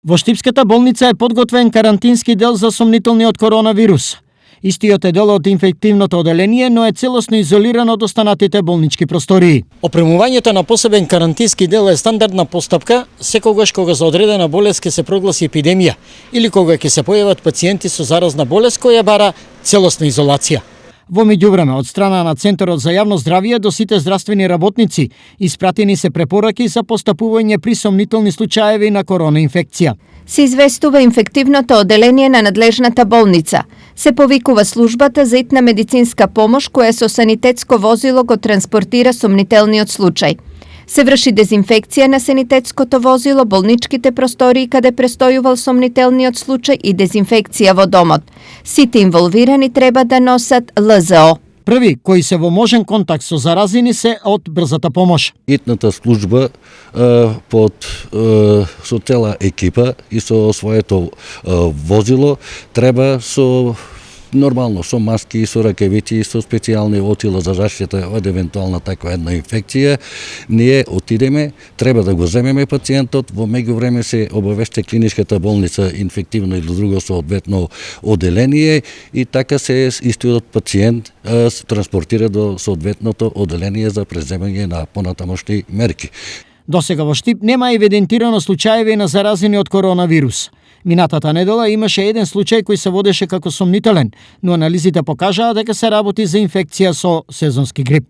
Во Штипската болница е подготвен карантински дел за сомнителниот коронавирус. Истиот е дел од инфективното оделение, но е целосно изолиран од останатите болнички простории. Опремувањето на посебен карантински дел е стандардна постапка секогаш кога за одредена болест ќе се прогласи епидемија или кога ќе се појават пациенти со заразна болест која бара целосна изолација. Во меѓувреме, од страна на Центарот за јавно здравје до сите здравствени работници испратени се препораки за постапување при сомнителни случаеви на корона инфекција. Се известува инфективното оделение на надлежната болница. Се повикува службата за итна медицинска помош која со санитетско возило го транспортира сомнителниот случај. Се врши дезинфекција на санитетското возило, болничките простории каде престојувал сомнителниот случај и дезинфекција во домот. Сите инволвирани треба да носат ЛЗО. Први кои се во можен контакт со заразени се од брзата помош. Итната служба со цела екипа и со своето возило треба нормално со маски, со ракавици, со специјални отила за заштита од евентуална таква една инфекција. Ние отидеме, треба да го земеме пациентот, во меѓувреме се обавеште клиничката болница инфективно или друго соодветно оделение и така се истиот пациент се транспортира до соодветното оделение за преземање на понатамошни мерки. Досега во Штип нема евидентирано случаеви на заразени од коронавирус. Минатата недела имаше еден случај кој се водеше како сомнителен, но анализите покажаа дека се работи за инфекција со сезонски грип.